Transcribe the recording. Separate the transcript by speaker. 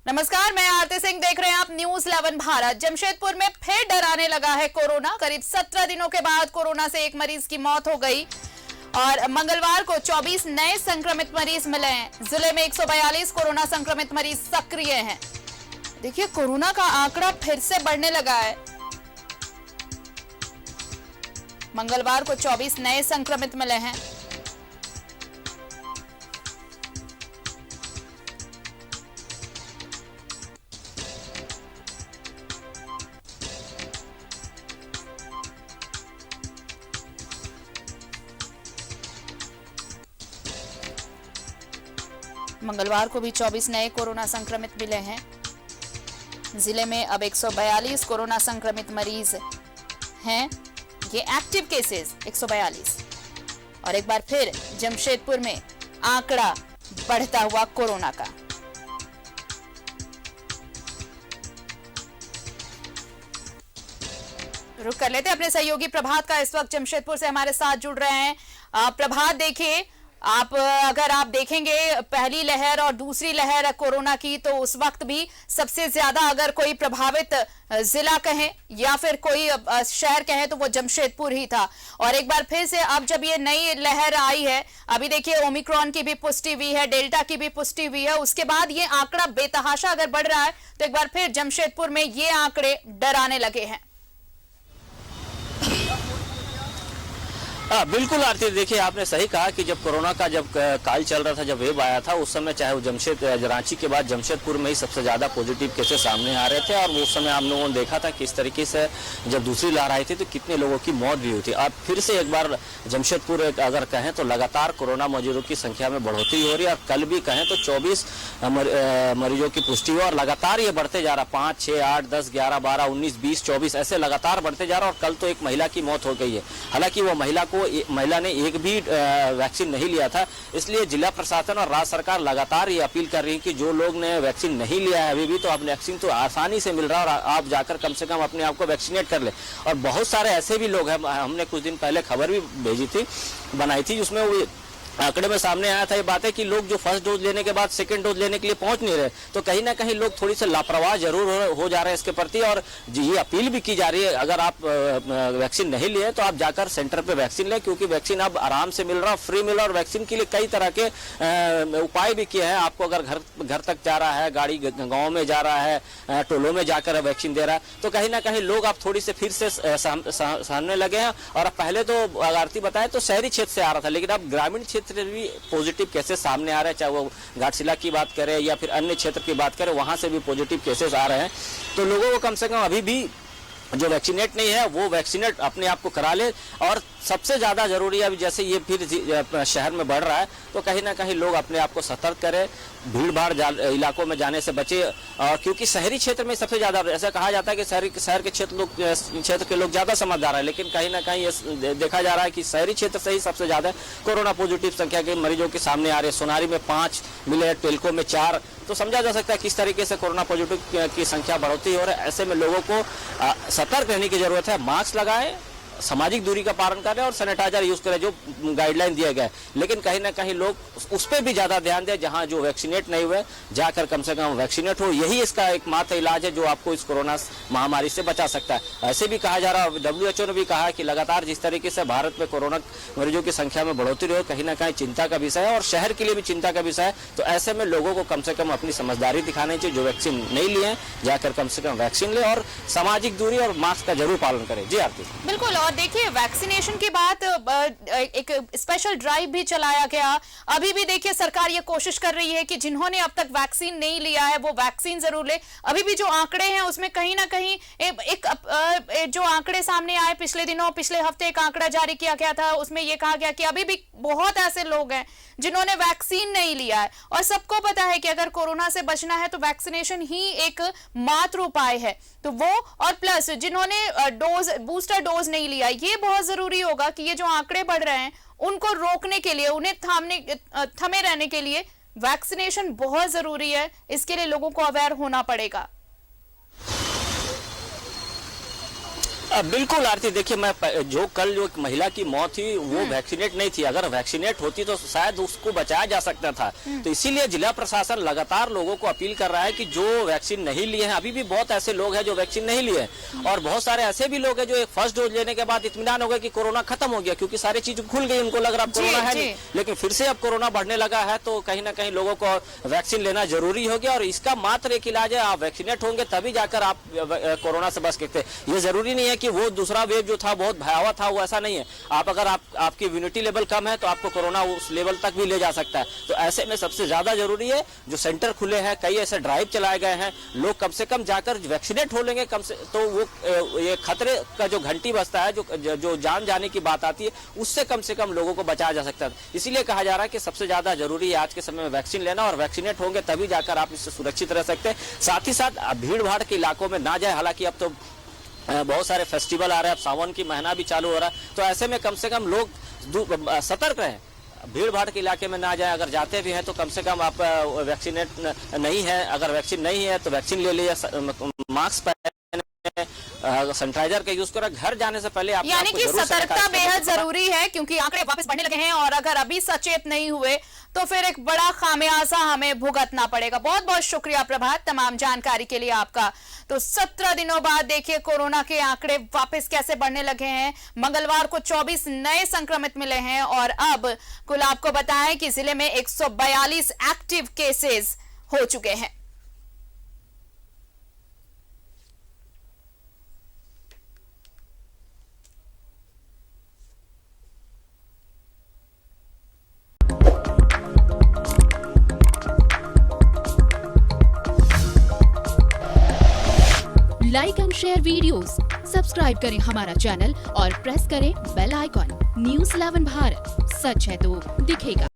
Speaker 1: नमस्कार, मैं आरती सिंह, देख रहे हैं आप न्यूज 11 भारत। जमशेदपुर में फिर डराने लगा है कोरोना। करीब 17 दिनों के बाद कोरोना से एक मरीज की मौत हो गई और मंगलवार को 24 नए संक्रमित मरीज मिले हैं। जिले में 142 कोरोना संक्रमित मरीज सक्रिय हैं। देखिए, कोरोना का आंकड़ा फिर से बढ़ने लगा है। मंगलवार को 24 नए संक्रमित मिले हैं। मंगलवार को भी 24 नए कोरोना संक्रमित मिले हैं। जिले में अब 142 कोरोना संक्रमित मरीज हैं। ये एक्टिव केसेस 142। और एक बार फिर जमशेदपुर में आंकड़ा बढ़ता हुआ कोरोना का। रुक कर लेते अपने सहयोगी प्रभात का। इस वक्त जमशेदपुर से हमारे साथ जुड़ रहे हैं। प्रभात, देखिए, अगर आप देखेंगे पहली लहर और दूसरी लहर कोरोना की, तो उस वक्त भी सबसे ज्यादा अगर कोई प्रभावित जिला कहें या फिर कोई शहर कहें तो वो जमशेदपुर ही था। और एक बार फिर से अब जब ये नई लहर आई है, अभी देखिए ओमिक्रॉन की भी पुष्टि हुई है, डेल्टा की भी पुष्टि हुई है, उसके बाद ये आंकड़ा बेतहाशा अगर बढ़ रहा है तो एक बार फिर जमशेदपुर में ये आंकड़े डराने लगे हैं।
Speaker 2: बिल्कुल आरती, देखिए आपने सही कहा कि जब कोरोना का जब काल चल रहा था, जब वेव आया था, उस समय चाहे वो रांची के बाद जमशेदपुर में ही सबसे ज्यादा पॉजिटिव केसेस सामने आ रहे थे। और उस समय हम लोगों ने देखा था किस तरीके से जब दूसरी लहर आई थी तो कितने लोगों की मौत भी हुई थी। अब फिर से एक बार जमशेदपुर अगर कहें तो लगातार कोरोना मरीजों की संख्या में बढ़ोतरी हो रही है। और कल भी कहें तो 24 मरीजों की पुष्टि हुई और लगातार ये बढ़ते जा रहा, 5, 6, 8, 10, 11, 12, 19, 20, 24 ऐसे लगातार बढ़ते जा रहा। और कल तो एक महिला की मौत हो गई है। हालांकि वो महिला ने एक भी वैक्सीन नहीं लिया था। इसलिए जिला प्रशासन और राज्य सरकार लगातार ये अपील कर रही है कि जो लोग ने वैक्सीन नहीं लिया है अभी भी, तो अब वैक्सीन तो आसानी से मिल रहा है और आप जाकर कम से कम अपने आप को वैक्सीनेट कर ले। और बहुत सारे ऐसे भी लोग हैं, हमने कुछ दिन पहले खबर भी भेजी थी, बनाई थी, जिसमें वो आंकड़े में सामने आया था ये बात है कि लोग जो फर्स्ट डोज लेने के बाद सेकंड डोज लेने के लिए पहुंच नहीं रहे। तो कहीं ना कहीं लोग थोड़ी सी लापरवाह जरूर हो जा रहे हैं इसके प्रति। और ये अपील भी की जा रही है, अगर आप वैक्सीन नहीं लिए तो आप जाकर सेंटर पे वैक्सीन लें, क्योंकि वैक्सीन अब आराम से मिल रहा, फ्री मिल रहा। और वैक्सीन के लिए कई तरह के उपाय भी किए हैं। आपको अगर घर तक जा रहा है, गाड़ी गाँव में जा रहा है, टोलों में जाकर वैक्सीन दे रहा है, तो कहीं ना कहीं लोग अब थोड़ी से फिर से सामने लगे हैं। और पहले तो आरती बताए तो शहरी क्षेत्र से आ रहा था, लेकिन अब ग्रामीण क्षेत्र भी पॉजिटिव केसेस सामने आ रहे हैं। चाहे वो घाटशिला की बात करें या फिर अन्य क्षेत्र की बात करें, वहां से भी पॉजिटिव केसेस आ रहे हैं। तो लोगों को कम से कम अभी भी जो वैक्सीनेट नहीं है वो वैक्सीनेट अपने आप को करा ले। और सबसे ज्यादा जरूरी है, अभी जैसे ये फिर शहर में बढ़ रहा है तो कहीं ना कहीं लोग अपने आप को सतर्क करें, भीड़ भाड़ इलाकों में जाने से बचे। क्योंकि शहरी क्षेत्र में सबसे ज्यादा, ऐसा कहा जाता है कि शहर के क्षेत्र के लोग ज्यादा समझदार है, लेकिन कहीं ना कहीं ये देखा जा रहा है कि शहरी क्षेत्र से ही सबसे ज्यादा कोरोना पॉजिटिव संख्या के मरीजों के सामने आ रहे हैं। सोनारी में 5 मिले, टेलको में 4। तो समझा जा सकता है किस तरीके से कोरोना पॉजिटिव की संख्या बढ़ोतरी हो रही है। ऐसे में लोगों को सतर्क रहने की जरूरत है। मास्क लगाएं, सामाजिक दूरी का पालन करें और सैनिटाइजर यूज करें, जो गाइडलाइन दिए गए। लेकिन कहीं ना कहीं लोग उस पर भी ज्यादा ध्यान दें, जहां जो वैक्सीनेट नहीं हुए जाकर कम से कम वैक्सीनेट हो। यही इसका एकमात्र इलाज है जो आपको इस कोरोना महामारी से बचा सकता है। ऐसे भी कहा जा रहा है, WHO ने भी कहा है कि लगातार जिस तरीके से भारत में कोरोना मरीजों की संख्या में बढ़ोतरी हो, कहीं ना कहीं चिंता का विषय है और शहर के लिए भी चिंता का विषय है। तो ऐसे में लोगों को कम से कम अपनी समझदारी दिखानी चाहिए। जो वैक्सीन नहीं लिए जाकर कम से कम वैक्सीन ले और सामाजिक दूरी और मास्क का जरूर पालन करें। जी आरती।
Speaker 1: बिल्कुल। और देखिए, वैक्सीनेशन के बाद एक स्पेशल ड्राइव भी चलाया गया। अभी भी देखिए सरकार ये कोशिश कर रही है कि जिन्होंने अब तक वैक्सीन नहीं लिया है वो वैक्सीन जरूर ले। अभी भी जो आंकड़े हैं उसमें कहीं ना कहीं जो आंकड़े सामने आए पिछले हफ्ते एक आंकड़ा जारी किया गया था, उसमें यह कहा गया कि अभी भी बहुत ऐसे लोग हैं जिन्होंने वैक्सीन नहीं लिया है। और सबको पता है कि अगर कोरोना से बचना है तो वैक्सीनेशन ही एक मात्र उपाय है। तो वो और प्लस जिन्होंने बूस्टर डोज नहीं लिया, ये बहुत जरूरी होगा कि ये जो आंकड़े बढ़ रहे हैं उनको रोकने के लिए, उन्हें थमे रहने के लिए वैक्सीनेशन बहुत जरूरी है। इसके लिए लोगों को अवेयर होना पड़ेगा।
Speaker 2: बिल्कुल आरती, देखिए मैं जो कल जो एक महिला की मौत थी वो वैक्सीनेट नहीं थी, अगर वैक्सीनेट होती तो शायद उसको बचाया जा सकता था। तो इसीलिए जिला प्रशासन लगातार लोगों को अपील कर रहा है कि जो वैक्सीन नहीं लिए हैं, अभी भी बहुत ऐसे लोग हैं जो वैक्सीन नहीं लिए हैं, और बहुत सारे ऐसे भी लोग हैं जो एक फर्स्ट डोज लेने के बाद इत्मीनान हो गया कि कोरोना खत्म हो गया, क्योंकि सारी चीज खुल गई, उनको लग रहा कोरोना है नहीं, लेकिन फिर से अब कोरोना बढ़ने लगा है। तो कहीं ना कहीं लोगों को वैक्सीन लेना जरूरी हो गया, और इसका मात्र एक इलाज है, आप वैक्सीनेट होंगे तभी जाकर आप कोरोना से बच सकते हैं। ये जरूरी नहीं है कि वो दूसरा वेव जो था बहुत भयावह था, वो ऐसा नहीं है। आप अगर आपकी इम्यूनिटी लेवल कम है तो आपको कोरोना उस लेवल तक भी ले जा सकता है। तो ऐसे में सबसे ज्यादा जरूरी है जो सेंटर खुले हैं, कई ऐसे ड्राइव चलाए गए हैं, लोग कम से कम जाकर वैक्सीनेट हो लेंगे कम से, तो वो ये खतरे का जो घंटी बजता है, जो जान जाने की बात आती है, उससे कम से कम लोगों को बचाया जा सकता है। इसीलिए कहा जा रहा है कि सबसे ज्यादा जरूरी है आज के समय में वैक्सीन लेना, और वैक्सीनेट होंगे तभी जाकर आप इससे सुरक्षित रह सकते हैं। साथ ही साथ भीड़ भाड़ के इलाकों में ना जाए, हालांकि अब तो बहुत सारे फेस्टिवल आ रहे हैं, अब सावन की महीना भी चालू हो रहा है, तो ऐसे में कम से कम लोग सतर्क रहें, भीड़ भाड़ के इलाके में ना जाए। अगर जाते भी हैं तो कम से कम आप वैक्सीनेट नहीं है, अगर वैक्सीन नहीं है तो वैक्सीन ले लिए, मास्क पहने, सैनिटाइजर का यूज करें, घर जाने से पहले आप,
Speaker 1: यानी कि सतर्कता बेहद जरूरी है, क्योंकि आंकड़े वापस बढ़ने लगे हैं, और अगर अभी सचेत नहीं हुए तो फिर एक बड़ा खामियाजा हमें भुगतना पड़ेगा। बहुत बहुत शुक्रिया प्रभात तमाम जानकारी के लिए आपका। तो 17 दिनों बाद देखिए कोरोना के आंकड़े वापस कैसे बढ़ने लगे हैं। मंगलवार को 24 नए संक्रमित मिले हैं, और अब कुल आपको बताएं कि जिले में 142 एक्टिव केसेस हो चुके हैं।
Speaker 3: Like and share videos, subscribe करें हमारा चैनल और प्रेस करें बेल आइकॉन। न्यूज़ 11 भारत, सच है तो दिखेगा।